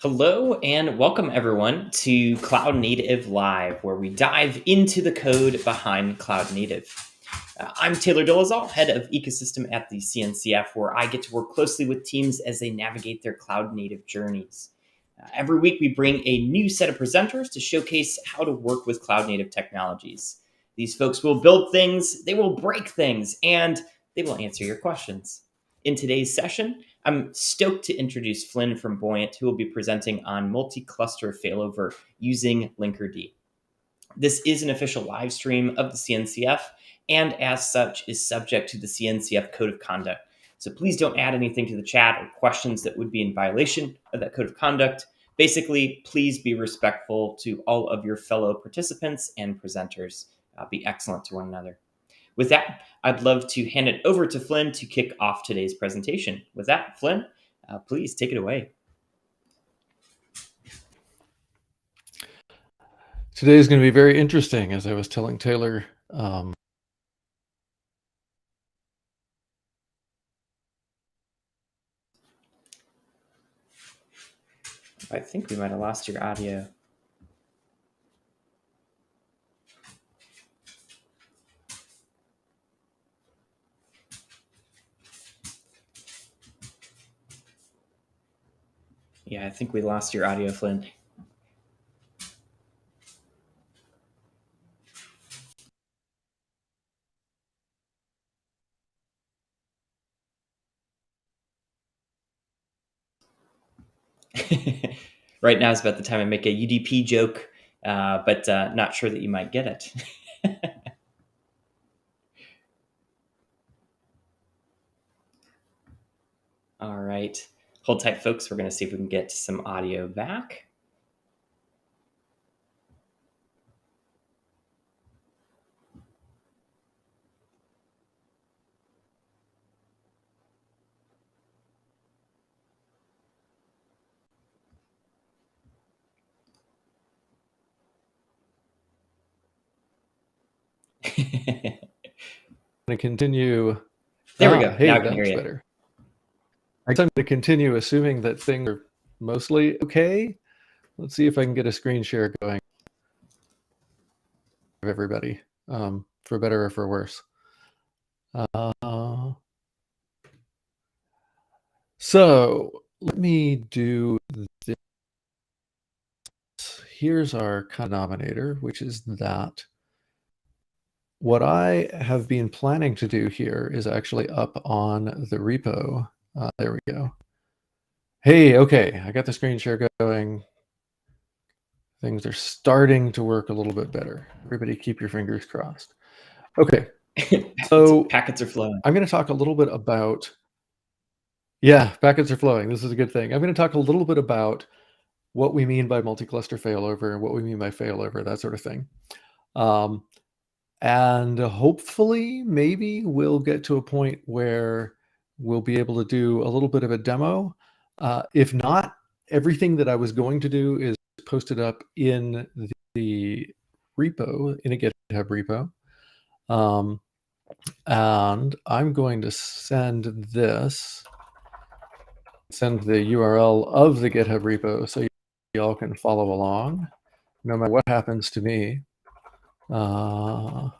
Hello and welcome everyone to Cloud Native Live, where we dive into the code behind Cloud Native. I'm Taylor Dolezal, head of ecosystem at the CNCF, where I get to work closely with teams as they navigate their cloud native journeys. Every week, we bring a new set of presenters to showcase how to work with cloud native technologies. These folks will build things, they will break things, and they will answer your questions. In today's session, I'm stoked to introduce Flynn from Buoyant, who will be presenting on multi-cluster failover using Linkerd. This is an official live stream of the CNCF, and as such is subject to the CNCF Code of Conduct. So please don't add anything to the chat or questions that would be in violation of that Code of Conduct. Basically, please be respectful to all of your fellow participants and presenters. Be excellent to one another. With that, I'd love to hand it over to Flynn to kick off today's presentation. With that, Flynn, please take it away. Today is going to be very interesting, as I was telling Taylor. I think we might have lost your audio. Yeah, I think we lost your audio, Flynn. Right now is about the time I make a UDP joke, but not sure that you might get it. All right. Hold tight, folks. We're going to see if we can get some audio back. I'm going to continue. There we go. Hey, Now I can that hear looks you. better. I'm going to continue assuming that things are mostly okay. Let's see if I can get a screen share going of everybody, for better or for worse. So let me do this. Here's our denominator, which is that. What I have been planning to do here is actually up on the repo. There we go. Hey, okay, I got the screen share going. Things are starting to work a little bit better. Everybody keep your fingers crossed. Okay, so packets are flowing. I'm going to talk a little bit about, yeah, packets are flowing. This is a good thing. I'm going to talk a little bit about what we mean by multi-cluster failover and what we mean by failover, that sort of thing. And hopefully, maybe we'll get to a point where we'll be able to do a little bit of a demo. If not, everything that I was going to do is posted up in the repo, in a GitHub repo. And I'm going to send the URL of the GitHub repo so you all can follow along, no matter what happens to me. One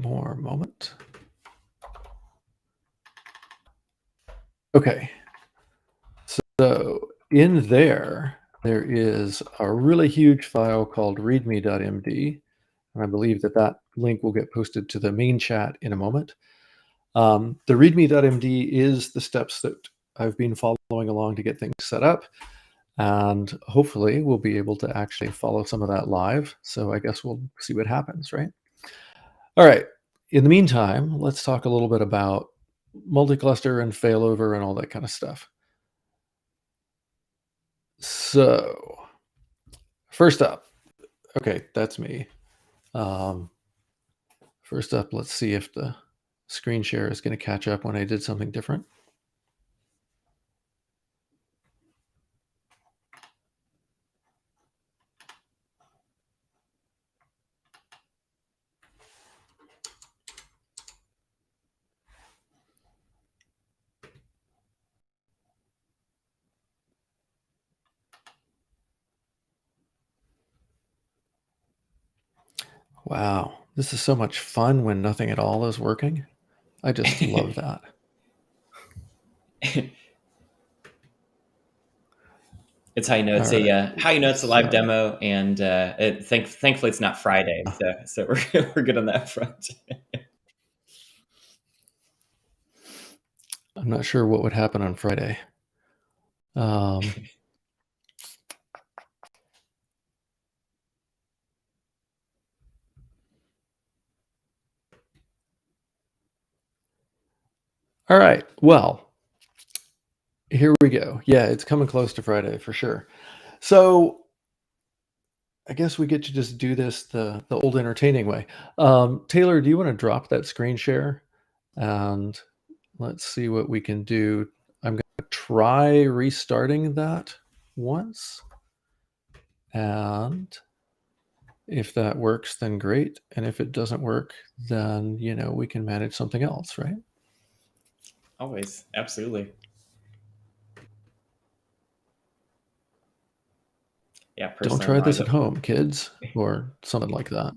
more moment. Okay. So in there is a really huge file called readme.md. And I believe that link will get posted to the main chat in a moment. The readme.md is the steps that I've been following along to get things set up. And hopefully we'll be able to actually follow some of that live. So I guess we'll see what happens, right? All right. In the meantime, let's talk a little bit about multi-cluster and failover and all that kind of stuff. So first up, okay, that's me. First up, let's see if the screen share is going to catch up when I did something different. Wow. This is so much fun when nothing at all is working. I just love that. It's how you know All it's right. a live So demo, and thankfully it's not Friday, so we're good on that front. I'm not sure what would happen on Friday. Um, all right. Well, here we go. Yeah, it's coming close to Friday for sure. So I guess we get to just do this the old entertaining way. Taylor, do you want to drop that screen share? And let's see what we can do. I'm going to try restarting that once. And if that works, then great. And if it doesn't work, then, we can manage something else, right? Always, absolutely. Yeah, Don't personally, try I'm this always at home, kids, or something like that.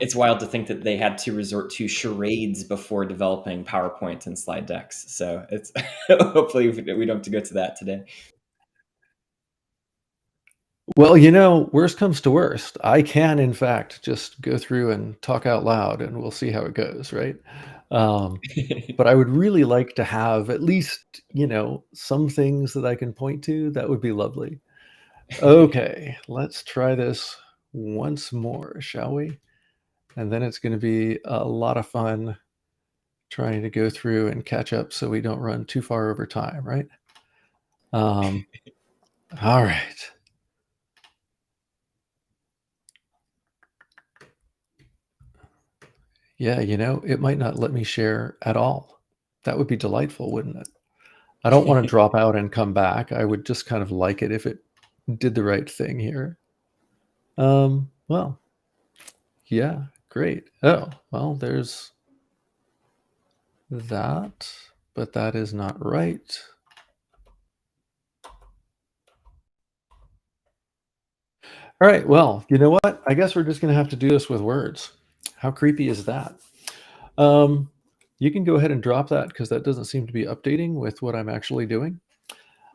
it's wild to think that they had to resort to charades before developing PowerPoint and slide decks. So it's hopefully we don't have to go to that today. Well, worst comes to worst. I can, in fact, just go through and talk out loud, and we'll see how it goes, right? But I would really like to have at least, some things that I can point to. That would be lovely. Okay, let's try this once more, shall we? And then it's going to be a lot of fun trying to go through and catch up so we don't run too far over time, right? All right. Yeah, it might not let me share at all. That would be delightful, wouldn't it? I don't want to drop out and come back. I would just kind of like it if it did the right thing here. Well, yeah, great. Oh, well, there's that, but that is not right. All right, well, you know what? I guess we're just going to have to do this with words. How creepy is that? Um, you can go ahead and drop that because that doesn't seem to be updating with what I'm actually doing.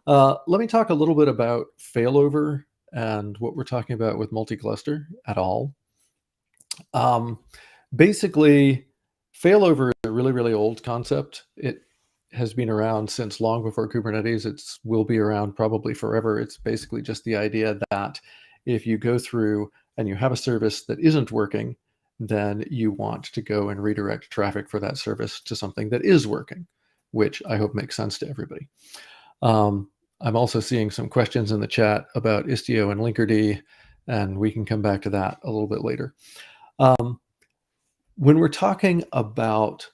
Let me talk a little bit about failover and what we're talking about with multi-cluster at all. Um, Basically, failover is a really, really old concept. It has been around since long before Kubernetes. It will be around probably forever. It's basically just the idea that if you go through and you have a service that isn't working, then you want to go and redirect traffic for that service to something that is working, which I hope makes sense to everybody. I'm also seeing some questions in the chat about Istio and Linkerd, and we can come back to that a little bit later. When we're talking about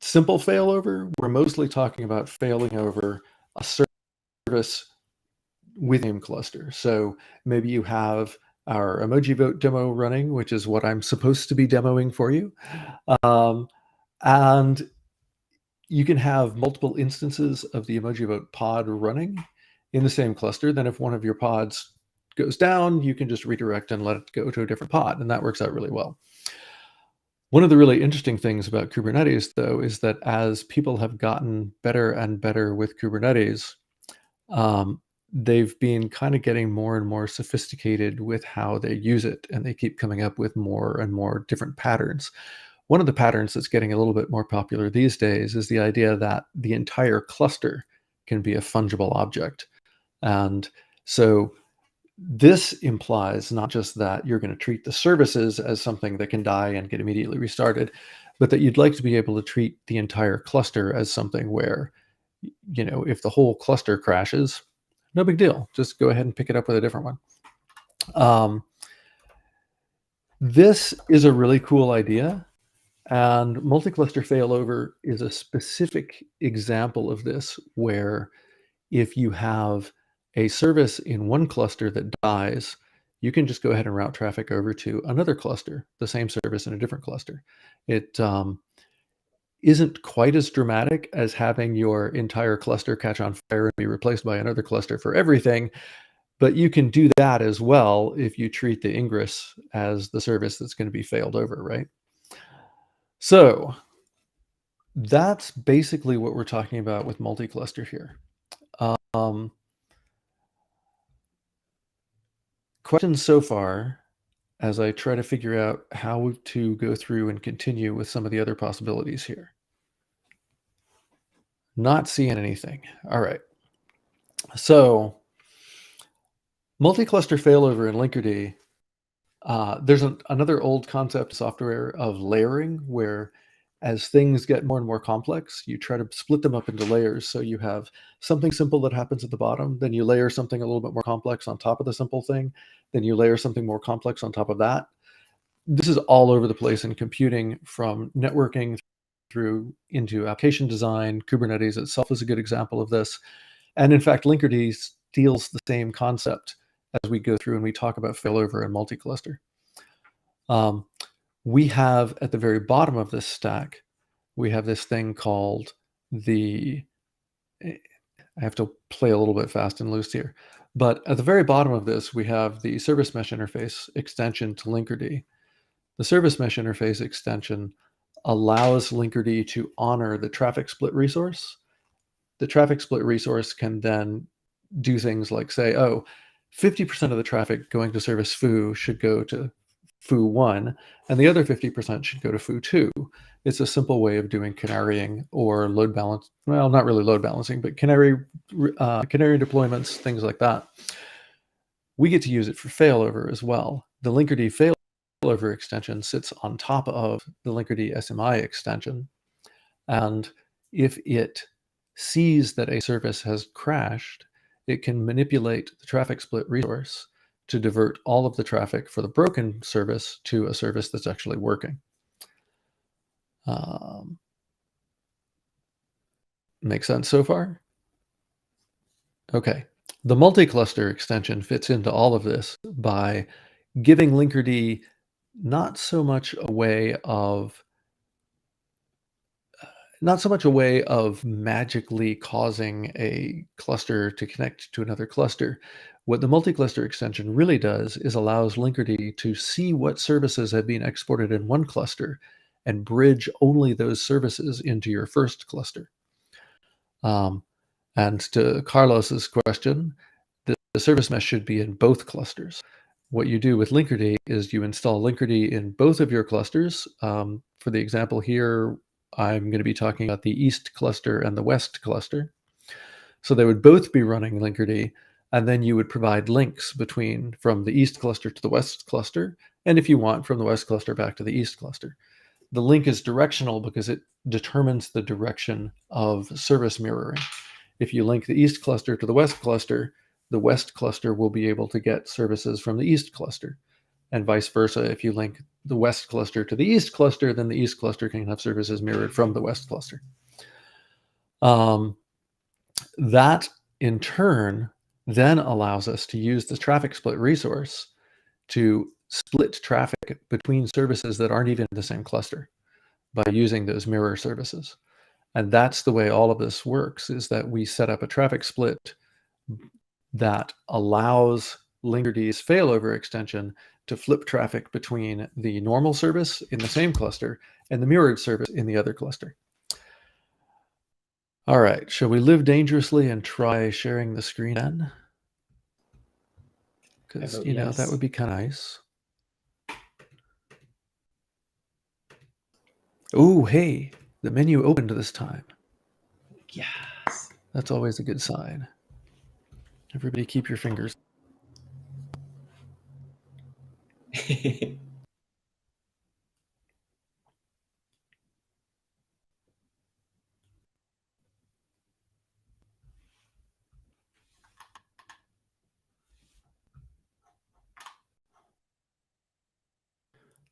simple failover, we're mostly talking about failing over a service within cluster. So maybe you have our emoji vote demo running, which is what I'm supposed to be demoing for you. And you can have multiple instances of the emoji vote pod running in the same cluster. Then if one of your pods goes down, you can just redirect and let it go to a different pod. And that works out really well. One of the really interesting things about Kubernetes, though, is that as people have gotten better and better with Kubernetes, they've been kind of getting more and more sophisticated with how they use it, and they keep coming up with more and more different patterns. One of the patterns that's getting a little bit more popular these days is the idea that the entire cluster can be a fungible object. And so this implies not just that you're going to treat the services as something that can die and get immediately restarted, but that you'd like to be able to treat the entire cluster as something where, if the whole cluster crashes, no big deal. Just go ahead and pick it up with a different one. This is a really cool idea. And multi-cluster failover is a specific example of this, where if you have a service in one cluster that dies, you can just go ahead and route traffic over to another cluster, the same service in a different cluster. It isn't quite as dramatic as having your entire cluster catch on fire and be replaced by another cluster for everything, But you can do that as well if you treat the ingress as the service that's going to be failed over, right? So that's basically what we're talking about with multi-cluster here. Questions so far as I try to figure out how to go through and continue with some of the other possibilities here. Not seeing anything. All right. So multi-cluster failover in Linkerd, there's another old concept software of layering, where as things get more and more complex, you try to split them up into layers. So you have something simple that happens at the bottom, then you layer something a little bit more complex on top of the simple thing, then you layer something more complex on top of that. This is all over the place in computing, from networking through into application design. Kubernetes itself is a good example of this. And in fact, Linkerd steals the same concept as we go through and we talk about failover and multi-cluster. We have at the very bottom of this stack, we have this thing called I have to play a little bit fast and loose here. But at the very bottom of this, we have the service mesh interface extension to Linkerd. The service mesh interface extension allows Linkerd to honor the traffic split resource. The traffic split resource can then do things like say, 50% of the traffic going to service foo should go to foo1, and the other 50% should go to foo2. It's a simple way of doing canarying or load balance. Well, not really load balancing, but canary deployments, things like that. We get to use it for failover as well. The Linkerd failover extension sits on top of the Linkerd SMI extension. And if it sees that a service has crashed, it can manipulate the traffic split resource to divert all of the traffic for the broken service to a service that's actually working. Make sense so far? Okay. The multi-cluster extension fits into all of this by giving Linkerd not so much a way of magically causing a cluster to connect to another cluster. What the multi-cluster extension really does is allows Linkerd to see what services have been exported in one cluster and bridge only those services into your first cluster. And to Carlos's question, the service mesh should be in both clusters. What you do with Linkerd is you install Linkerd in both of your clusters. For the example here, I'm going to be talking about the east cluster and the west cluster. So they would both be running Linkerd, and then you would provide links from the east cluster to the west cluster, and if you want, from the west cluster back to the east cluster. The link is directional because it determines the direction of service mirroring. If you link the east cluster to the west cluster will be able to get services from the east cluster. And vice versa, if you link the west cluster to the east cluster, then the east cluster can have services mirrored from the west cluster. That, in turn, then allows us to use the traffic split resource to split traffic between services that aren't even in the same cluster by using those mirror services. And that's the way all of this works, is that we set up a traffic split that allows Linkerd's failover extension to flip traffic between the normal service in the same cluster and the mirrored service in the other cluster. All right, shall we live dangerously and try sharing the screen then? Because, yes. that would be kind of nice. Oh, hey, the menu opened this time. Yes. That's always a good sign. Everybody keep your fingers.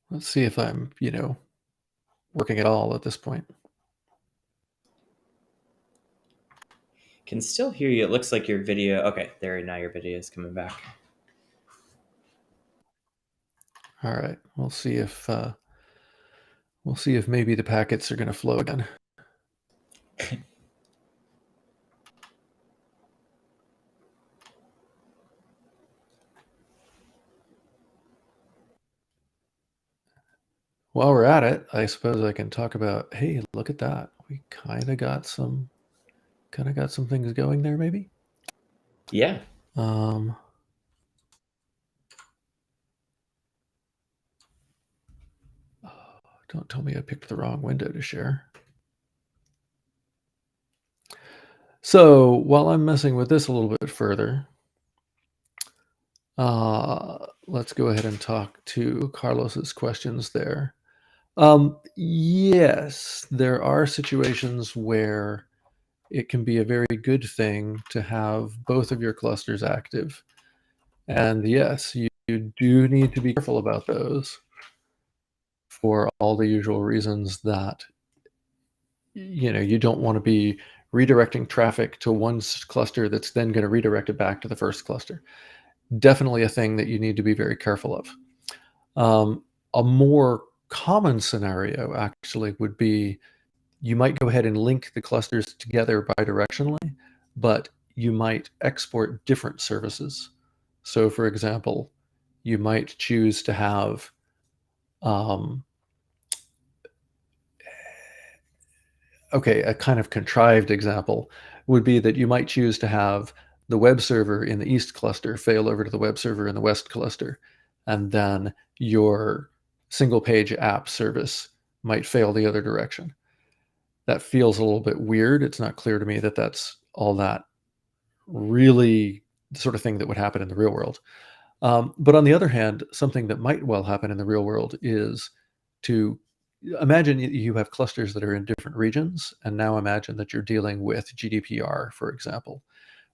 Let's see if I'm, working at all at this point. Can still hear you. It looks like your video. Okay, there. Now your video is coming back. All right, we'll see if maybe the packets are going to flow again. while we're at it, I suppose I can talk about, hey, look at that. We kind of got some things going there, maybe. Yeah. Don't tell me I picked the wrong window to share. So while I'm messing with this a little bit further, let's go ahead and talk to Carlos's questions there. Yes, there are situations where it can be a very good thing to have both of your clusters active. And yes, you do need to be careful about those for all the usual reasons that you don't want to be redirecting traffic to one cluster that's then going to redirect it back to the first cluster. Definitely a thing that you need to be very careful of. A more common scenario actually would be you might go ahead and link the clusters together bidirectionally, but you might export different services. So for example, you might choose to have a kind of contrived example would be that you might choose to have the web server in the east cluster fail over to the web server in the west cluster, and then your single page app service might fail the other direction. That feels a little bit weird. It's not clear to me that that's all that really the sort of thing that would happen in the real world. But on the other hand, something that might well happen in the real world is to imagine you have clusters that are in different regions, and now imagine that you're dealing with GDPR, for example,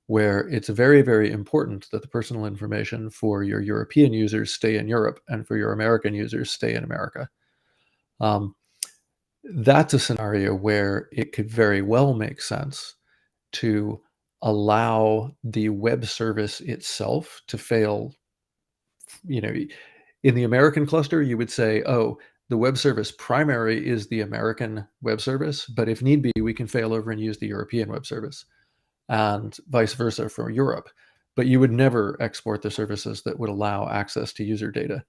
where it's very, very important that the personal information for your European users stay in Europe and for your American users stay in America. That's a scenario where it could very well make sense to allow the web service itself to fail. In the American cluster, you would say, oh, the web service primary is the American web service, but if need be, we can fail over and use the European web service, and vice versa for Europe. But you would never export the services that would allow access to user data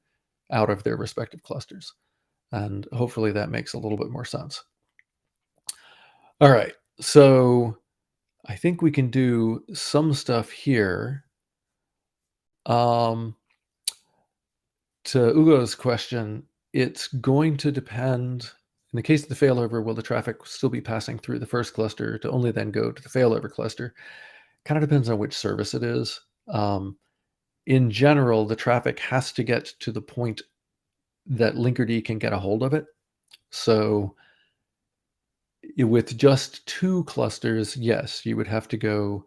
out of their respective clusters. And hopefully that makes a little bit more sense. All right, so I think we can do some stuff here. To Ugo's question, it's going to depend. In the case of the failover, will the traffic still be passing through the first cluster to only then go to the failover cluster? Kind of depends on which service it is. In general, the traffic has to get to the point that Linkerd can get a hold of it. So with just 2 clusters, yes, you would have to go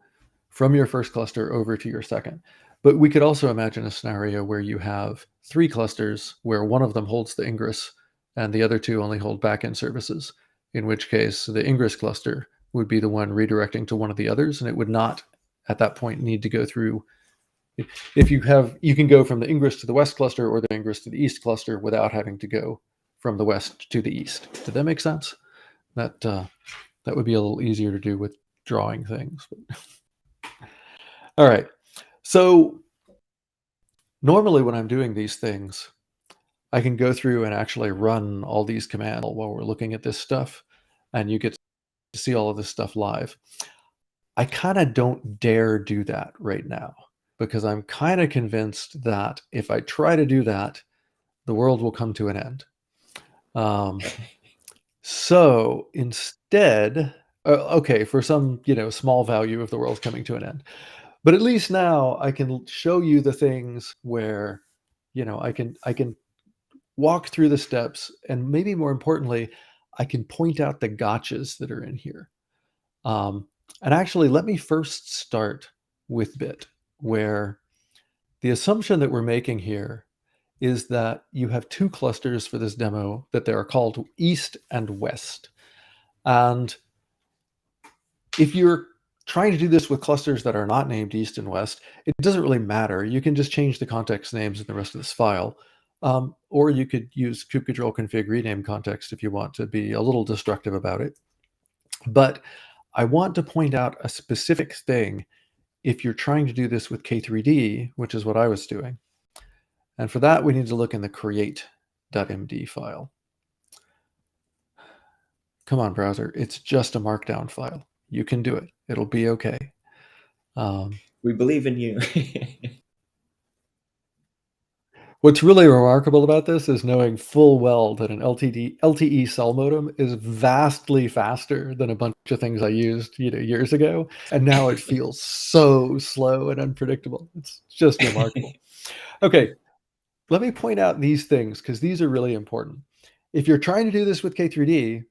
from your first cluster over to your second. But we could also imagine a scenario where you have 3 clusters where one of them holds the Ingress and the other 2 only hold backend services, in which case the Ingress cluster would be the one redirecting to one of the others, and it would not at that point need to go through. If you can go from the Ingress to the west cluster or the Ingress to the east cluster without having to go from the west to the east. Did that make sense? That would be a little easier to do with drawing things. All right. So normally when I'm doing these things, I can go through and actually run all these commands while we're looking at this stuff, and you get to see all of this stuff live. I kind of don't dare do that right now because I'm kind of convinced that if I try to do that, the world will come to an end. So instead, okay, for some small value of the world coming to an end, but at least now I can show you the things where I can walk through the steps, and maybe more importantly, I can point out the gotchas that are in here. And actually, let me first start with bit, where the assumption that we're making here is that you have 2 clusters for this demo that they are called East and West. And if you're trying to do this with clusters that are not named East and West, it doesn't really matter. You can just change the context names in the rest of this file. Or you could use kubectl config rename context if you want to be a little destructive about it. But I want to point out a specific thing if you're trying to do this with K3D, which is what I was doing. And for that, we need to look in the create.md file. Come on, browser. It's just a markdown file. You can do it. It'll be okay. We believe in you. What's really remarkable about this is knowing full well that an LTE cell modem is vastly faster than a bunch of things I used, years ago, and now it feels so slow and unpredictable. It's just remarkable. Okay, let me point out these things because these are really important. If you're trying to do this with K3D,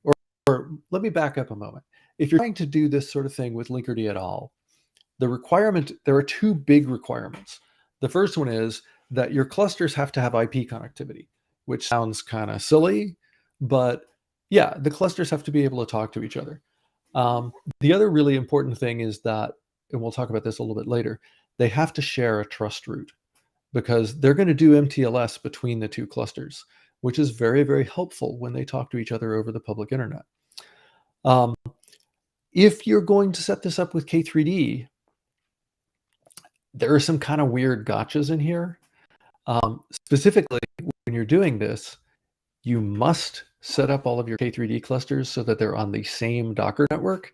or let me back up a moment. If you're trying to do this sort of thing with Linkerd at all, there are two big requirements. The first one is that your clusters have to have IP connectivity, which sounds kind of silly, but yeah, the clusters have to be able to talk to each other. The other really important thing is that, and we'll talk about this a little bit later, they have to share a trust root because they're going to do MTLS between the two clusters, which is very, very helpful when they talk to each other over the public internet. If you're going to set this up with K3D, there are some kind of weird gotchas in here. Specifically, when you're doing this, you must set up all of your K3D clusters so that they're on the same Docker network.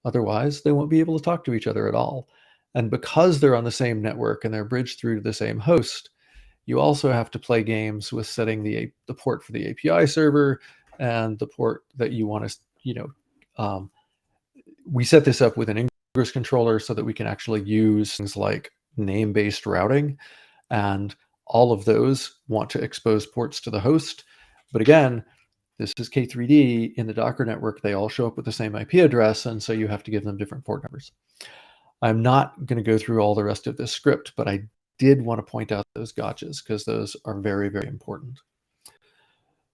Otherwise, they won't be able to talk to each other at all. And because they're on the same network and they're bridged through to the same host, you also have to play games with setting the port for the API server and the port that you want to, we set this up with an Ingress controller so that we can actually use things like name-based routing, and all of those want to expose ports to the host. But again, this is K3D in the Docker network. They all show up with the same IP address, and so you have to give them different port numbers. I'm not going to go through all the rest of this script, but I did want to point out those gotchas because those are very, very important.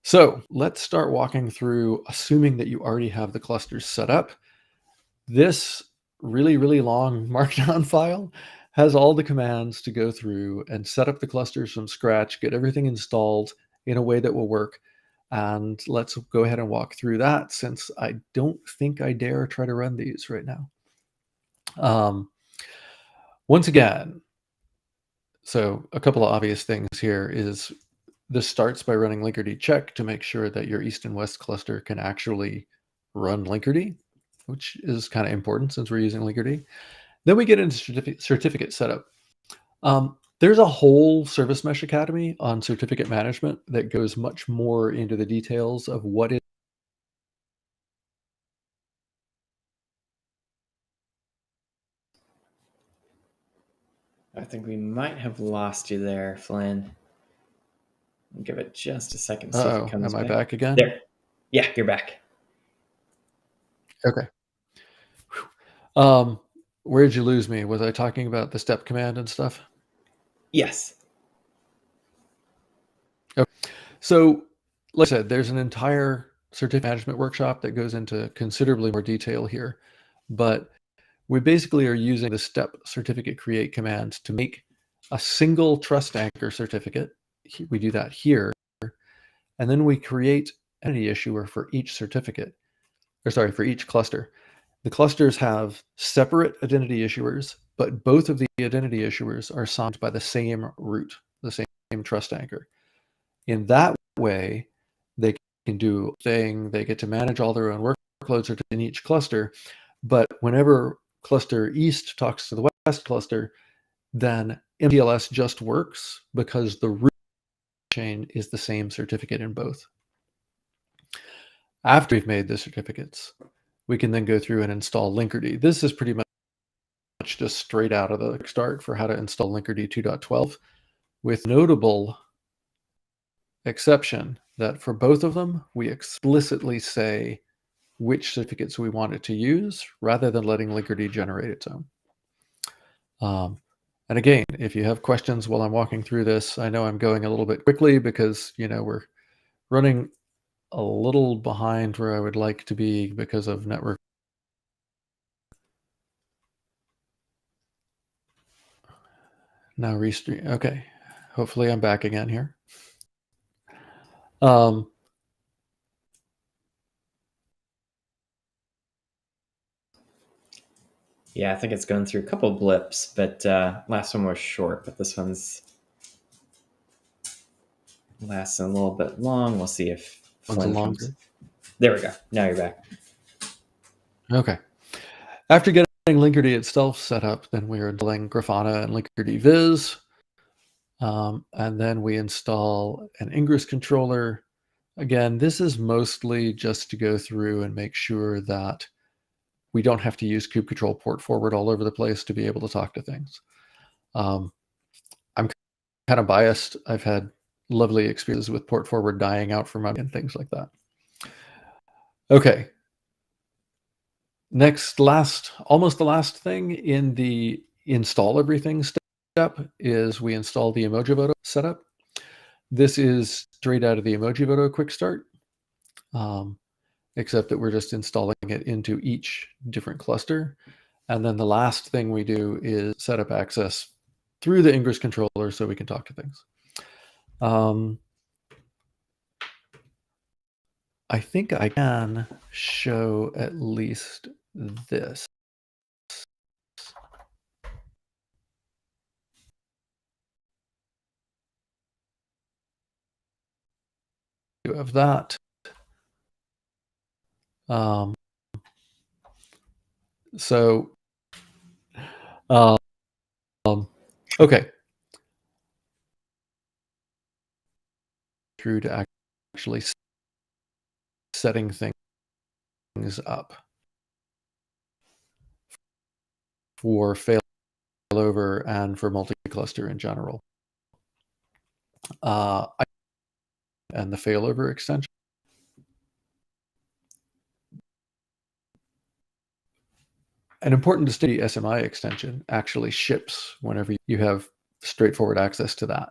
So let's start walking through, assuming that you already have the clusters set up. This really, really long markdown file has all the commands to go through and set up the clusters from scratch, get everything installed in a way that will work. And let's go ahead and walk through that, since I don't think I dare try to run these right now. Once again, so a couple of obvious things here is this starts by running Linkerd check to make sure that your east and west cluster can actually run Linkerd, which is kind of important since we're using Linkerd. Then we get into certificate setup. There's a whole Service Mesh Academy on certificate management that goes much more into the details of what it. I think we might have lost you there, Flynn. I'll give it just a second to see if it comes back. Am I back again? There. Yeah, you're back. Okay. Where did you lose me? Was I talking about the step command and stuff? Yes. Okay. So, like I said, there's an entire certificate management workshop that goes into considerably more detail here, but we basically are using the step certificate create command to make a single trust anchor certificate. We do that here, and then we create an identity issuer for each certificate, for each cluster. The clusters have separate identity issuers, but both of the identity issuers are signed by the same root, the same trust anchor. In that way, they can do a thing, they get to manage all their own workloads in each cluster, but whenever cluster east talks to the west cluster, then MTLS just works because the root chain is the same certificate in both. After we've made the certificates, we can then go through and install Linkerd. This is pretty much just straight out of the start for how to install Linkerd 2.12, with notable exception that for both of them, we explicitly say which certificates we want it to use rather than letting Linkerd generate its own. And again, if you have questions while I'm walking through this, I know I'm going a little bit quickly because, we're running a little behind where I would like to be because of network. Now restream. Okay. Hopefully I'm back again here. Yeah, I think it's going through a couple of blips, but last one was short, but this one's lasting a little bit long. We'll see if Flynn comes. There we go. Now you're back. Okay. After getting Linkerd itself set up, then we're installing Grafana and Linkerd Viz. And then we install an Ingress controller. Again, this is mostly just to go through and make sure that we don't have to use kube control port forward all over the place to be able to talk to things. I'm kind of biased. I've had lovely experiences with port forward dying out for money and things like that. Okay. Next, almost the last thing in the install everything step is we install the Emojivoto setup. This is straight out of the Emojivoto quick start, except that we're just installing it into each different cluster. And then the last thing we do is set up access through the Ingress controller so we can talk to things. I think I can show at least this. You have that. Okay. Through to actually setting things up for failover and for multi-cluster in general. And the failover extension. An important distinction, SMI extension actually ships whenever you have straightforward access to that.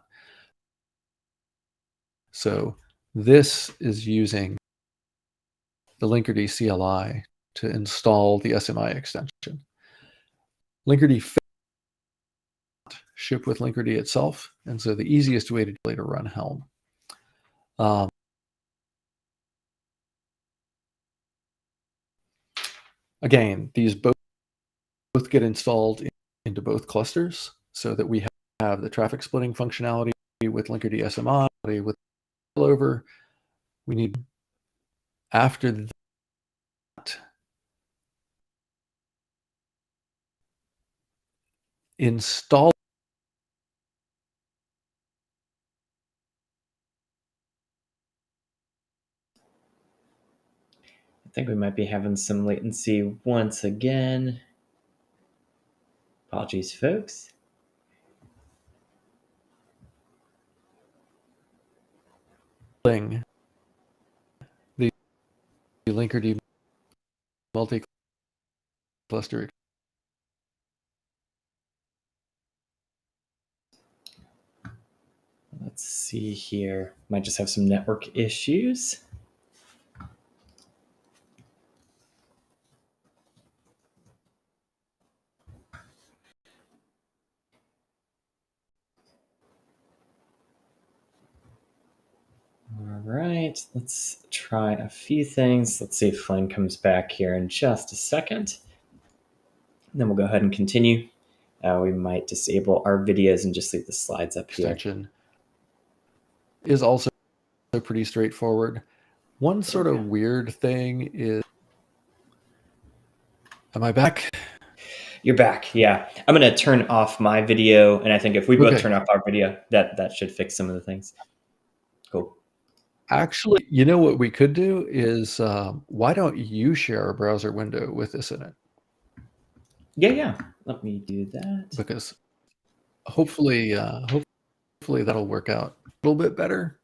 So this is using the Linkerd CLI to install the SMI extension. Linkerd ship with Linkerd itself, and so the easiest way to run Helm. Again, these both get installed into both clusters so that we have the traffic splitting functionality with Linkerd SMI, with failover. We need, after that, install I think we might be having some latency once again. Apologies, folks. the Linkerd multi-cluster. Let's see here. Might just have some network issues. All right, let's try a few things. Let's see if Flynn comes back here in just a second. And then we'll go ahead and continue. We might disable our videos and just leave the slides up here. Extension is also pretty straightforward. One sort of weird thing is, am I back? You're back, yeah. I'm going to turn off my video, and I think if we both turn off our video, that should fix some of the things. Cool. Actually, you know what we could do is, why don't you share a browser window with this in it? Yeah. Let me do that. Because hopefully that'll work out a little bit better.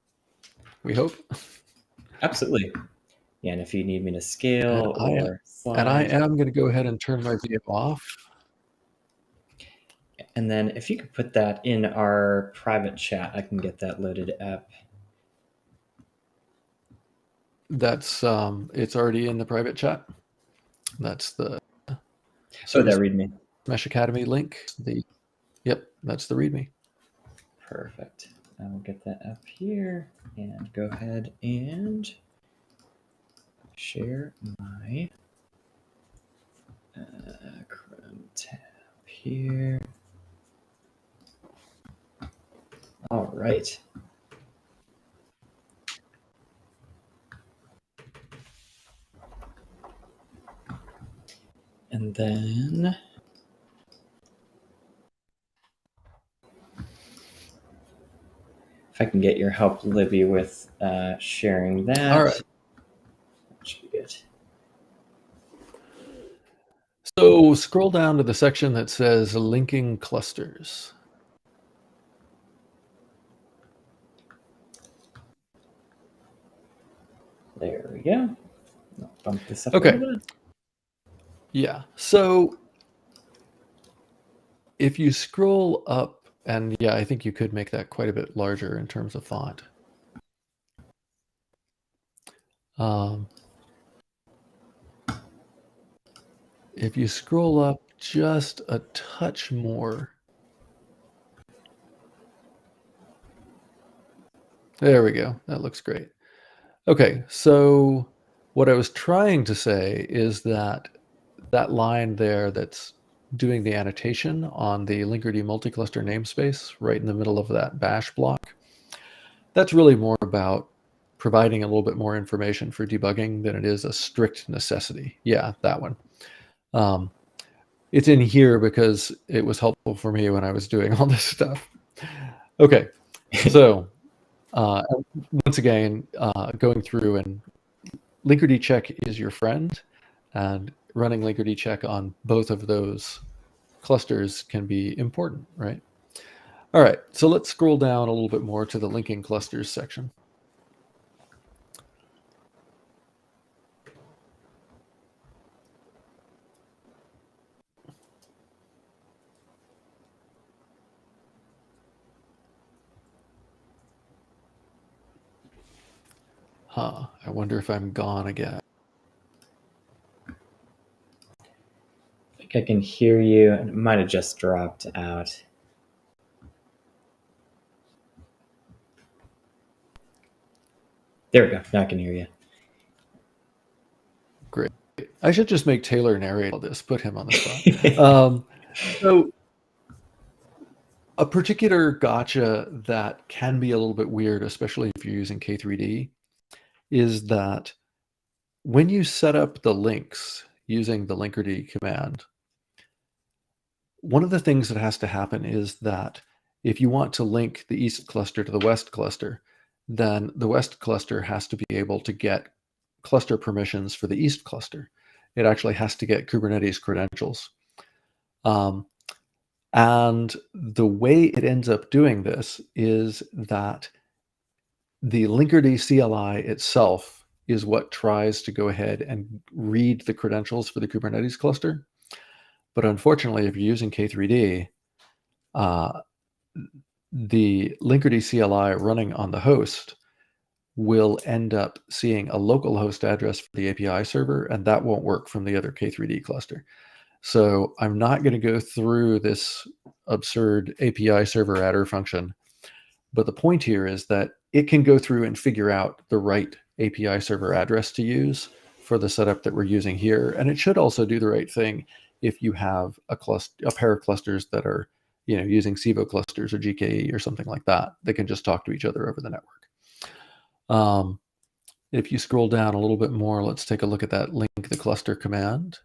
We hope. Absolutely. Yeah, and if you need me to scale or slide. And I am going to go ahead and turn my video off. And then if you could put that in our private chat, I can get that loaded up. That's it's already in the private chat. That's the that README. Mesh Academy link. Yep, that's the README. Perfect. I will get that up here and go ahead and share my Chrome tab here. All right. And then if I can get your help, Libby, with sharing that. All right. That should be good. So scroll down to the section that says linking clusters. There we go. I'll bump this up Okay. a little bit. Yeah. So if you scroll up, and yeah, I think you could make that quite a bit larger in terms of font. If you scroll up just a touch more. There we go. That looks great. Okay, so what I was trying to say is that that line there that's doing the annotation on the Linkerd multi-cluster namespace right in the middle of that bash block, that's really more about providing a little bit more information for debugging than it is a strict necessity. Yeah, that one. It's in here because it was helpful for me when I was doing all this stuff. Okay, so once again, going through and Linkerd check is your friend, and running Linkerd check on both of those clusters can be important, right? All right, so let's scroll down a little bit more to the linking clusters section. I wonder if I'm gone again. I think I can hear you, and it might have just dropped out. There we go. Now I can hear you. Great. I should just make Taylor narrate all this, put him on the spot. So a particular gotcha that can be a little bit weird, especially if you're using K3D, is that when you set up the links using the linkerd command, one of the things that has to happen is that if you want to link the east cluster to the west cluster, then the west cluster has to be able to get cluster permissions for the east cluster. It actually has to get Kubernetes credentials. And the way it ends up doing this is that the Linkerd CLI itself is what tries to go ahead and read the credentials for the Kubernetes cluster. But unfortunately, if you're using K3D, the Linkerd CLI running on the host will end up seeing a local host address for the API server, and that won't work from the other K3D cluster. So I'm not going to go through this absurd API server adder function, but the point here is that it can go through and figure out the right API server address to use for the setup that we're using here. And it should also do the right thing if you have a pair of clusters that are using CIVO clusters or GKE or something like that. They can just talk to each other over the network. If you scroll down a little bit more, let's take a look at that link the cluster command.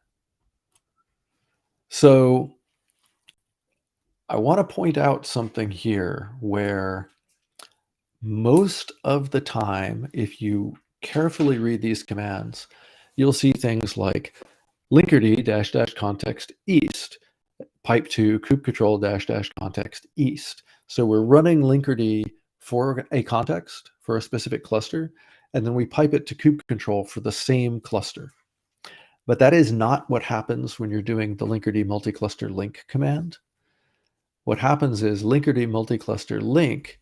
So I want to point out something here where most of the time, if you carefully read these commands, you'll see things like linkerd --context east, pipe to kube control --context east. So we're running linkerd for a context for a specific cluster, and then we pipe it to kube control for the same cluster. But that is not what happens when you're doing the linkerd multi-cluster link command. What happens is linkerd multi-cluster link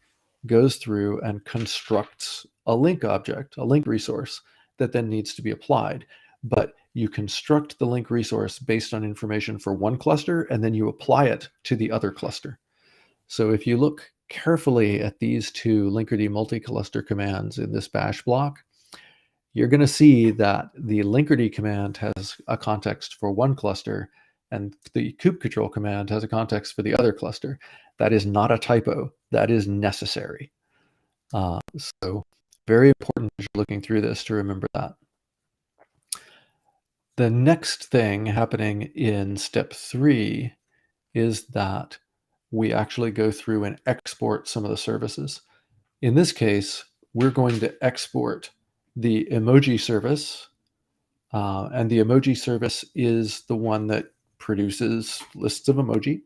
goes through and constructs a link object, a link resource that then needs to be applied. But you construct the link resource based on information for one cluster, and then you apply it to the other cluster. So if you look carefully at these two Linkerd multi-cluster commands in this bash block, you're going to see that the Linkerd command has a context for one cluster, and the kube control command has a context for the other cluster. That is not a typo. That is necessary. So very important as you're looking through this to remember that. The next thing happening in step 3 is that we actually go through and export some of the services. In this case, we're going to export the emoji service, and the emoji service is the one that produces lists of emoji.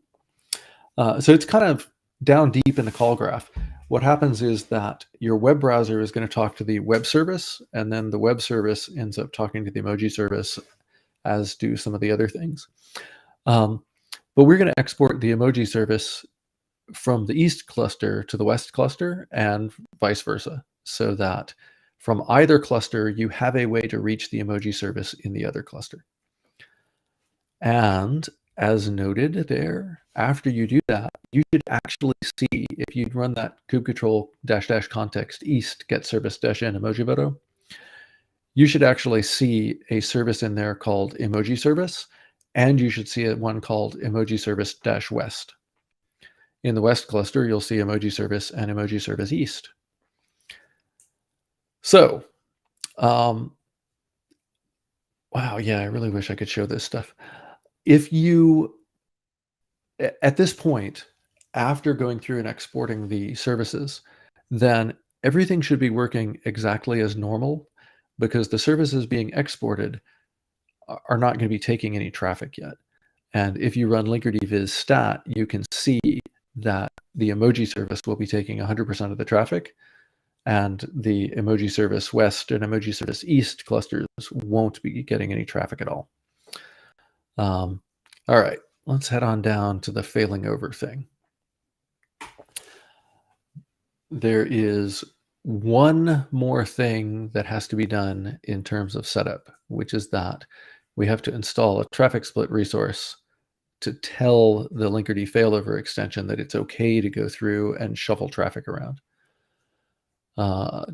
So it's kind of down deep in the call graph. What happens is that your web browser is going to talk to the web service, and then the web service ends up talking to the emoji service, as do some of the other things. But we're going to export the emoji service from the east cluster to the west cluster and vice versa, so that from either cluster, you have a way to reach the emoji service in the other cluster. And as noted there, after you do that, you should actually see, if you run that kubectl -- context east get service -n emoji photo, you should actually see a service in there called emoji service, and you should see one called emoji service -west. In the west cluster, you'll see emoji service and emoji service east. So, wow, yeah, I really wish I could show this stuff. If you, at this point, after going through and exporting the services, then everything should be working exactly as normal, because the services being exported are not going to be taking any traffic yet. And if you run Linkerd viz stat, you can see that the emoji service will be taking 100% of the traffic, and the emoji service west and emoji service east clusters won't be getting any traffic at all. All right, let's head on down to the failing over thing. There is one more thing that has to be done in terms of setup, which is that we have to install a traffic split resource to tell the Linkerd failover extension that it's okay to go through and shuffle traffic around.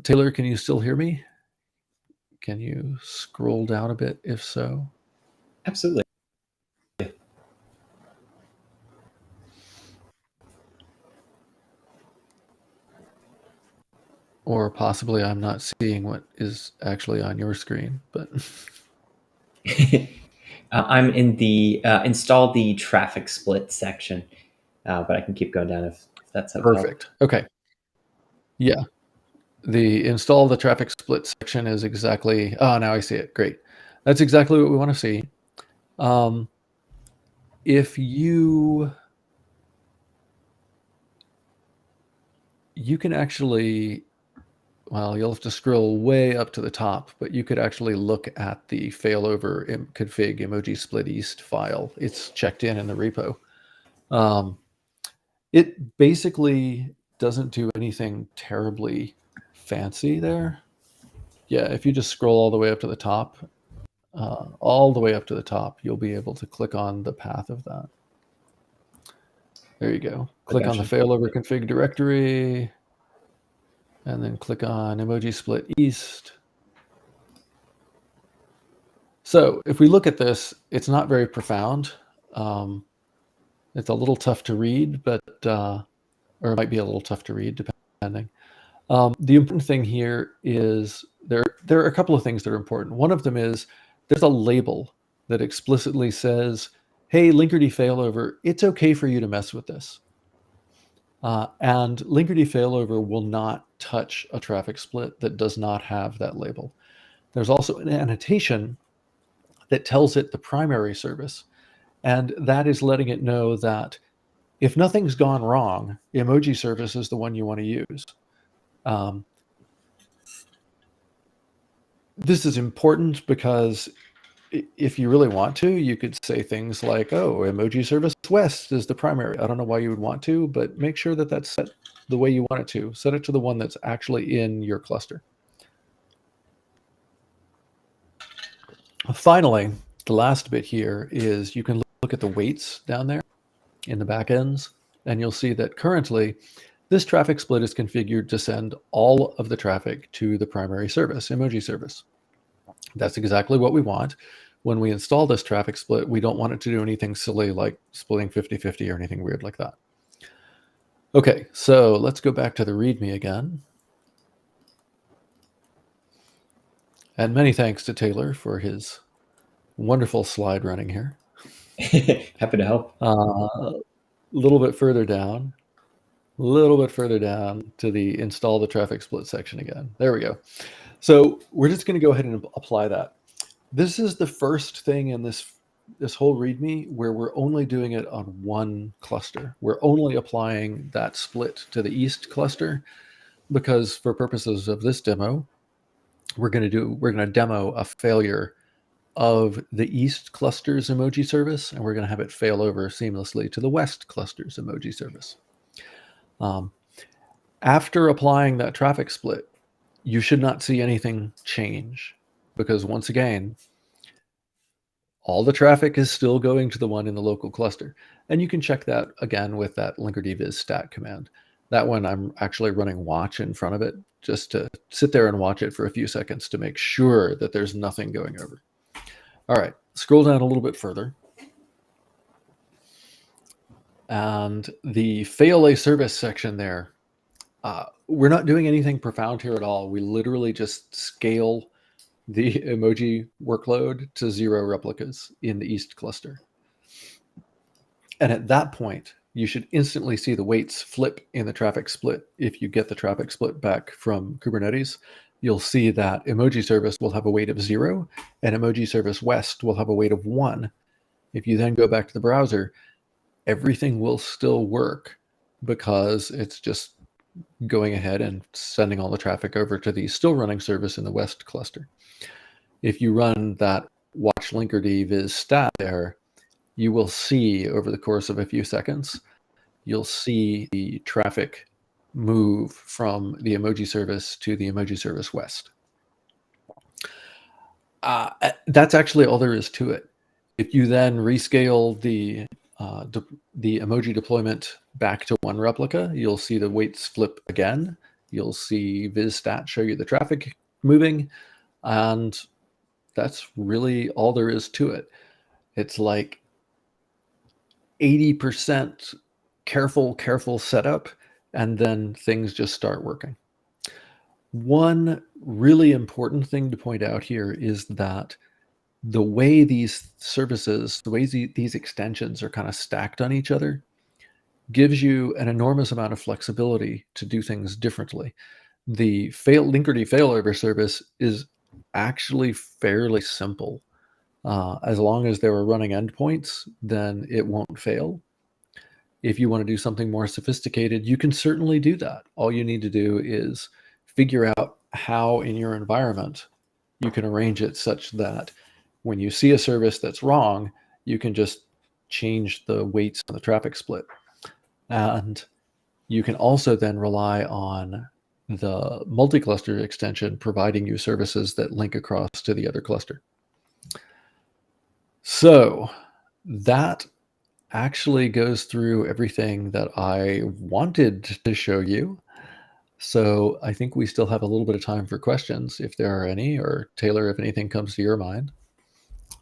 Taylor, can you still hear me? Can you scroll down a bit if so? Absolutely. Or possibly I'm not seeing what is actually on your screen, but I'm in the install the traffic split section, but I can keep going down if that's helpful. perfect. Okay. Yeah. The install the traffic split section is exactly, oh, now I see it. Great. That's exactly what we want to see. If you can actually, well, you'll have to scroll way up to the top, but you could actually look at the failover config emoji split east file. It's checked in the repo. It basically doesn't do anything terribly fancy there. Yeah, if you just scroll all the way up to the top, you'll be able to click on the path of that. There you go. Click on the failover config directory, and then click on emoji split east. So if we look at this, it's not very profound. It's a little tough to read, but or it might be a little tough to read, depending. The important thing here is there are a couple of things that are important. One of them is there's a label that explicitly says, hey, Linkerd failover, it's okay for you to mess with this. And Linkerd failover will not touch a traffic split that does not have that label. There's also an annotation that tells it the primary service, and that is letting it know that if nothing's gone wrong, emoji service is the one you want to use. This is important because if you really want to, you could say things like, oh, emoji service west is the primary. I don't know why you would want to, but make sure that that's set the way you want it to. Set it to the one that's actually in your cluster. Finally, the last bit here is you can look at the weights down there in the backends, and you'll see that currently this traffic split is configured to send all of the traffic to the primary service, emoji service. That's exactly what we want. When we install this traffic split, we don't want it to do anything silly like splitting 50-50 or anything weird like that. Okay, so let's go back to the README again. And many thanks to Taylor for his Wonderful slide running here. Happy to help. A little bit further down to the install the traffic split section again. There we go. So we're just going to go ahead and apply that. This is the first thing in this whole README where we're only doing it on one cluster. We're only applying that split to the east cluster because for purposes of this demo, we're going to demo a failure of the east cluster's emoji service, and we're going to have it fail over seamlessly to the west cluster's emoji service. After applying that traffic split, you should not see anything change because once again, all the traffic is still going to the one in the local cluster. And you can check that again with that Linkerd viz stat command. That one I'm actually running watch in front of it just to sit there and watch it for a few seconds to make sure that there's nothing going over. All right, scroll down a little bit further. And the fail a service section there, we're not doing anything profound here at all. We literally just scale the emoji workload to 0 replicas in the east cluster. And at that point, you should instantly see the weights flip in the traffic split. If you get the traffic split back from Kubernetes, you'll see that emoji service will have a weight of 0 and emoji service west will have a weight of 1. If you then go back to the browser, everything will still work because it's just going ahead and sending all the traffic over to the still running service in the west cluster. If you run that watch Linkerd viz stat there, you will see over the course of a few seconds, you'll see the traffic move from the emoji service to the emoji service west. That's actually all there is to it. If you then rescale the emoji deployment back to 1 replica, you'll see the weights flip again. You'll see viz stat show you the traffic moving, and that's really all there is to it. It's like 80% careful setup, and then things just start working. One really important thing to point out here is that the way these services, the way these extensions are kind of stacked on each other gives you an enormous amount of flexibility to do things differently. The Linkerd failover service is actually fairly simple. As long as there are running endpoints, then it won't fail. If you want to do something more sophisticated, you can certainly do that. All you need to do is figure out how in your environment you can arrange it such that when you see a service that's wrong, you can just change the weights on the traffic split. And you can also then rely on the multi-cluster extension providing you services that link across to the other cluster. So that actually goes through everything that I wanted to show you. So I think we still have a little bit of time for questions if there are any, or Taylor, if anything comes to your mind.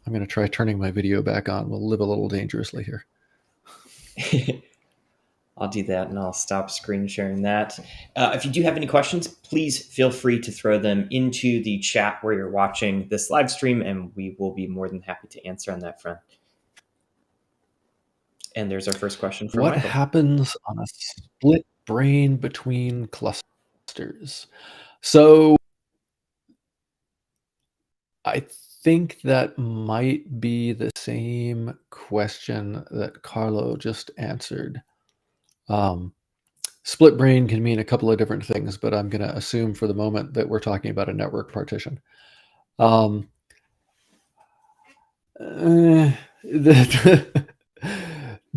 I'm going to try turning my video back on. We'll live a little dangerously here. I'll do that and I'll stop screen sharing that. If you do have any questions, please feel free to throw them into the chat where you're watching this live stream, and we will be more than happy to answer on that front. And there's our first question from What Michael. happens on a split brain between clusters? So I think that might be the same question that Carlo just answered. Split brain can mean a couple of different things, but I'm going to assume for the moment that we're talking about a network partition.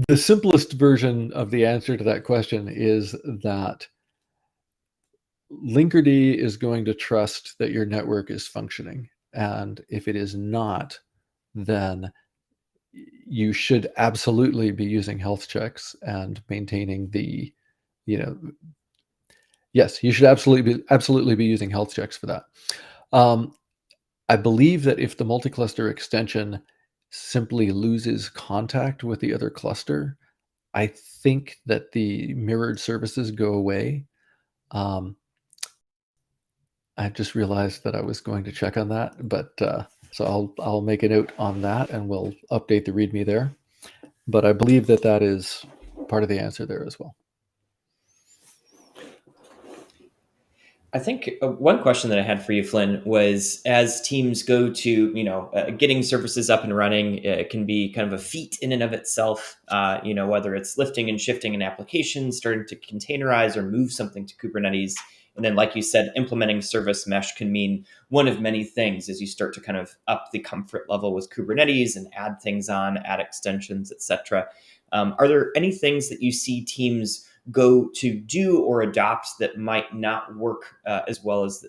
The simplest version of the answer to that question is that Linkerd is going to trust that your network is functioning. And if it is not, then you should absolutely be using health checks and maintaining the, yes, you should absolutely be using health checks for that. I believe that if the multi-cluster extension simply loses contact with the other cluster, I think that the mirrored services go away. I just realized that I was going to check on that, but So I'll make a note on that, and we'll update the README there. But I believe that that is part of the answer there as well. I think one question that I had for you, Flynn, was as teams go to, getting services up and running, it can be kind of a feat in and of itself, whether it's lifting and shifting an application, starting to containerize or move something to Kubernetes. And then, like you said, implementing service mesh can mean one of many things as you start to kind of up the comfort level with Kubernetes and add things on, add extensions, etc. Are there any things that you see teams go to do or adopt that might not work as well as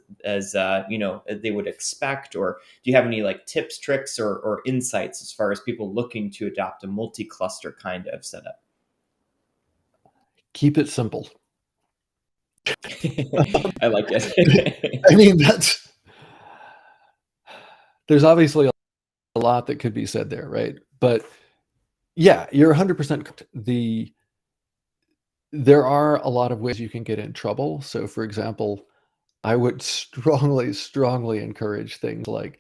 they would expect? Or do you have any like tips, tricks, or insights as far as people looking to adopt a multi-cluster kind of setup? Keep it simple. I like it. I mean, there's obviously a lot that could be said there, right? But yeah, you're 100% correct. There are a lot of ways you can get in trouble. So, for example, I would strongly encourage things like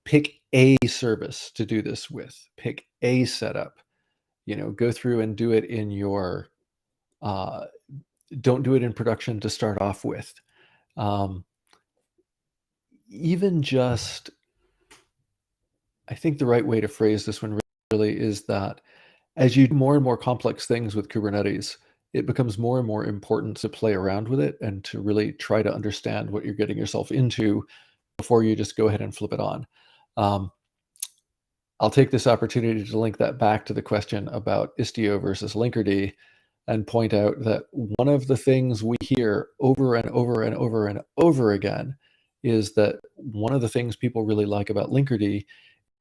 pick a service to do this with, pick a setup, go through and do it in your, don't do it in production to start off with. Even just, I think the right way to phrase this one really is that as you do more and more complex things with Kubernetes, it becomes more and more important to play around with it and to really try to understand what you're getting yourself into before you just go ahead and flip it on. I'll take this opportunity to link that back to the question about Istio versus Linkerd and point out that one of the things we hear over and over and over and over again is that one of the things people really like about Linkerd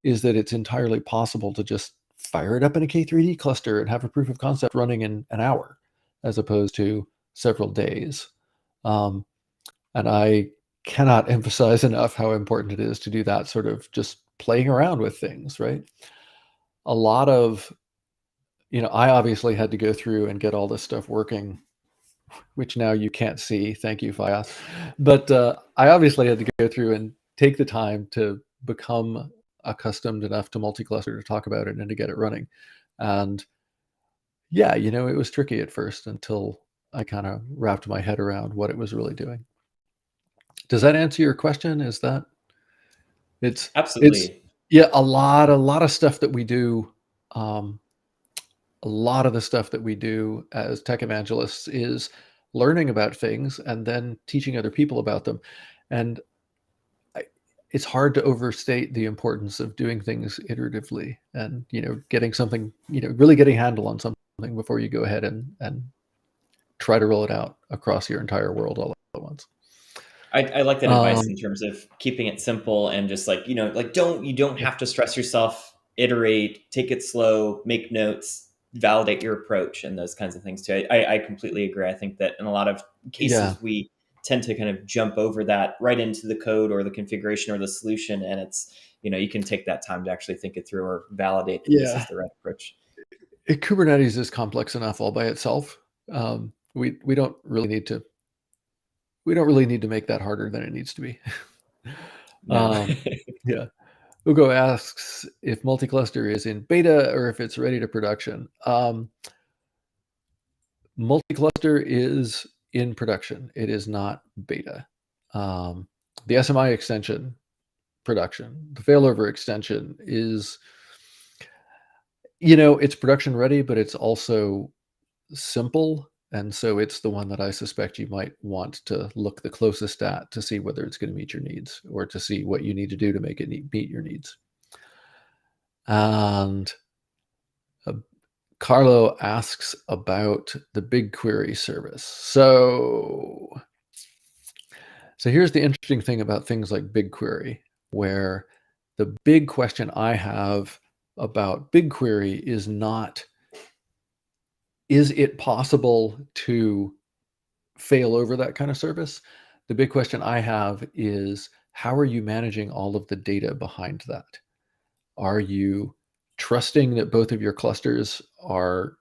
is that it's entirely possible to just fire it up in a K3D cluster and have a proof of concept running in an hour, as opposed to several days. And I cannot emphasize enough how important it is to do that sort of just playing around with things, right? A lot of, I obviously had to go through and get all this stuff working, which now you can't see. Thank you, Fias. But I obviously had to go through and take the time to become accustomed enough to multi-cluster to talk about it and to get it running. And yeah, it was tricky at first until I kind of wrapped my head around what it was really doing. Does that answer your question? Is that it's Absolutely. yeah, a lot of stuff that we do, a lot of the stuff that we do as tech evangelists is learning about things and then teaching other people about them. And it's hard to overstate the importance of doing things iteratively and, getting something, really getting a handle on something before you go ahead and try to roll it out across your entire world all at once. I like that advice in terms of keeping it simple and just like, you don't have to stress yourself, iterate, take it slow, make notes, validate your approach and those kinds of things too. I completely agree. I think that in a lot of cases, we tend to kind of jump over that right into the code or the configuration or the solution. And it's, you can take that time to actually think it through or validate that this is the right approach. Kubernetes is complex enough all by itself. We don't really need to make that harder than it needs to be. No. Yeah. Ugo asks if multi-cluster is in beta or if it's ready to production. Multi-cluster is in production. It is not beta. The SMI extension, production. The failover extension is, it's production ready, but it's also simple. And so it's the one that I suspect you might want to look the closest at to see whether it's going to meet your needs or to see what you need to do to make it meet your needs. And Carlo asks about the BigQuery service. So here's the interesting thing about things like BigQuery, where the big question I have about BigQuery is not, is it possible to fail over that kind of service? The big question I have is, how are you managing all of the data behind that? Are you trusting that both of your clusters are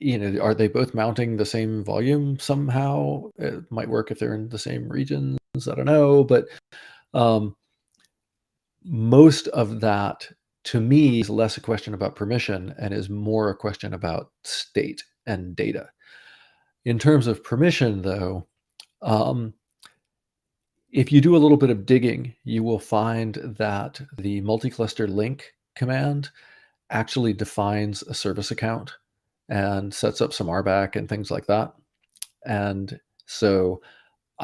they both mounting the same volume somehow? It might work if they're in the same regions. I don't know, but most of that, to me, is less a question about permission and is more a question about state and data. In terms of permission, though, um, if you do a little bit of digging, you will find that the multi-cluster link command actually defines a service account and sets up some RBAC and things like that. And so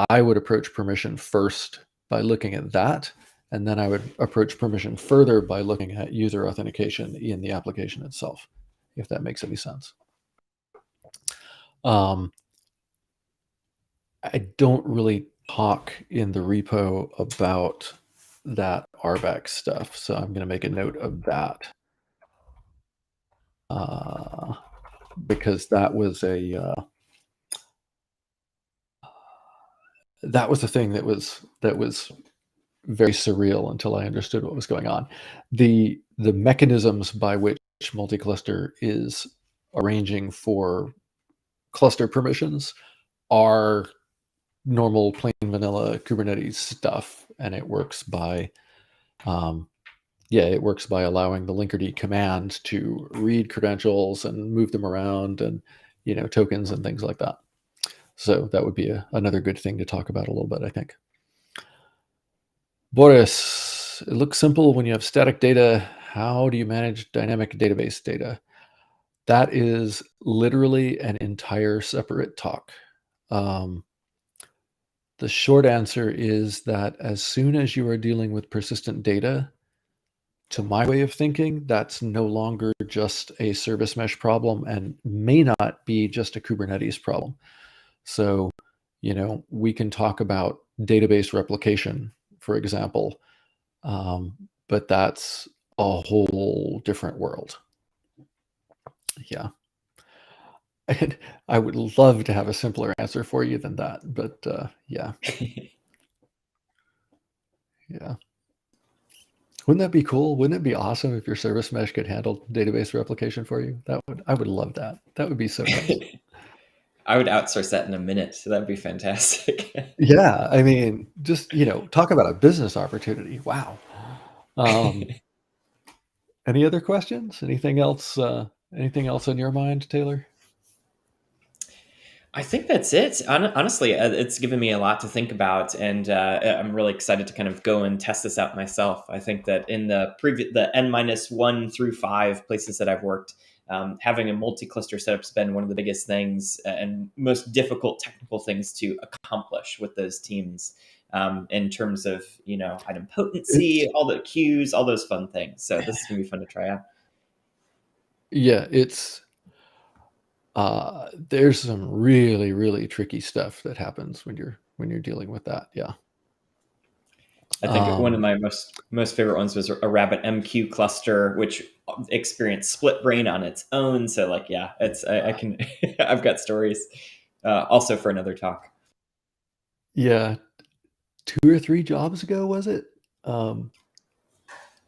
I would approach permission first by looking at that, and then I would approach permission further by looking at user authentication in the application itself, if that makes any sense. I don't really talk in the repo about that RBAC stuff, so I'm going to make a note of that, because that was a thing that was very surreal until I understood what was going on. The mechanisms by which multi-cluster is arranging for cluster permissions are normal plain vanilla Kubernetes stuff, and it works by allowing the Linkerd command to read credentials and move them around, and tokens and things like that. So that would be another good thing to talk about a little bit, I think. Boris, it looks simple when you have static data. How do you manage dynamic database data? That is literally an entire separate talk. The short answer is that as soon as you are dealing with persistent data, to my way of thinking, that's no longer just a service mesh problem and may not be just a Kubernetes problem. So, we can talk about database replication, for example, but that's a whole different world. Yeah. And I would love to have a simpler answer for you than that, but yeah. Yeah. Wouldn't that be cool? Wouldn't it be awesome if your service mesh could handle database replication for you? I would love that. That would be so nice. I would outsource that in a minute, so that'd be fantastic. Yeah, I mean, just talk about a business opportunity. Wow. Any other questions? Anything else? Anything else on your mind, Taylor? I think that's it. Honestly, it's given me a lot to think about, and I'm really excited to kind of go and test this out myself. I think that in the N-1 through 5 places that I've worked, having a multi-cluster setup has been one of the biggest things and most difficult technical things to accomplish with those teams, in terms of item potency, all the queues, all those fun things. So this is gonna be fun to try out. Yeah, it's there's some really, really tricky stuff that happens when you're dealing with that. Yeah. I think one of my most favorite ones was a RabbitMQ cluster, which experienced split brain on its own. So I can I've got stories also for another talk. Yeah, 2 or 3 jobs ago, was it?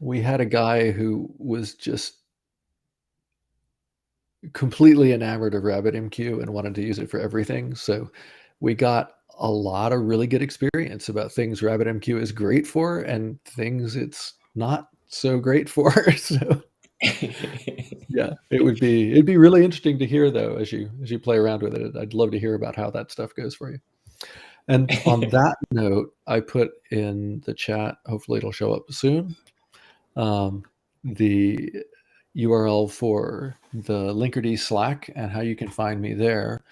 We had a guy who was just completely enamored of RabbitMQ and wanted to use it for everything. So we got a lot of really good experience about things RabbitMQ is great for and things it's not so great for. So yeah, it'd be really interesting to hear though as you play around with it. I'd love to hear about how that stuff goes for you. And on that note, I put in the chat, hopefully it'll show up soon, the URL for the Linkerd Slack and how you can find me there.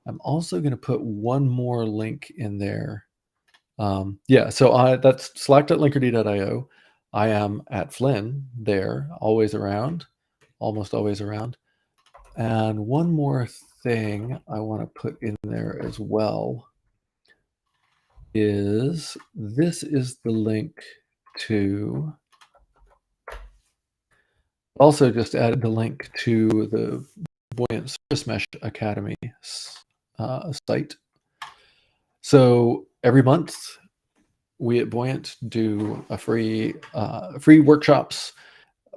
I'm also going to put one more link in there. So that's slack.linkerd.io. I am at Flynn there, always around, almost always around. And one more thing I want to put in there as well is this is the link to, also just added the link to the Buoyant Service Mesh Academy site. So every month we at Buoyant do a free workshops,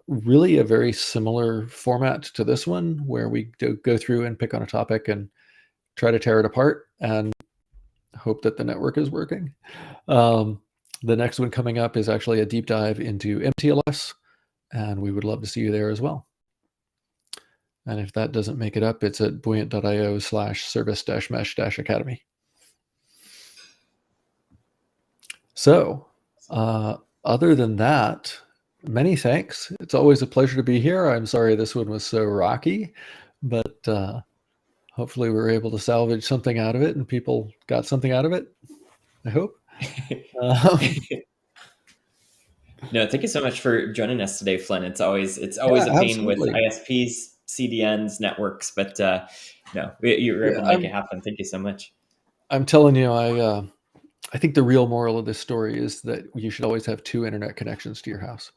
really a very similar format to this one, where we go through and pick on a topic and try to tear it apart and hope that the network is working. The next one coming up is actually a deep dive into MTLS, and we would love to see you there as well. And if that doesn't make it up, it's at buoyant.io/service-mesh-academy. So, other than that, many thanks. It's always a pleasure to be here. I'm sorry this one was so rocky, but hopefully we were able to salvage something out of it and people got something out of it, I hope. No, thank you so much for joining us today, Flynn. It's always a pain with absolutely. ISPs, CDNs, networks, but no, you were able to make it happen. Thank you so much. I'm telling you, I think the real moral of this story is that you should always have 2 internet connections to your house.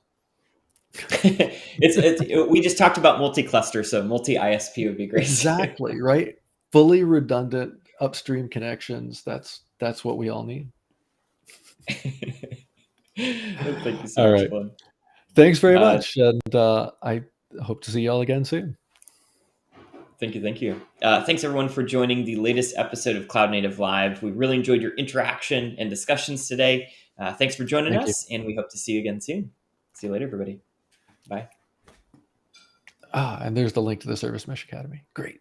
We just talked about multi-cluster, so multi-ISP would be great. Exactly, right? Fully redundant upstream connections. That's what we all need. Thank you so All much, right. Flynn. Thanks very much. And I hope to see you all again soon. Thank you. Thank you. Thanks, everyone, for joining the latest episode of Cloud Native Live. We really enjoyed your interaction and discussions today. Thanks for joining us, and we hope to see you again soon. See you later, everybody. Bye. And there's the link to the Service Mesh Academy. Great.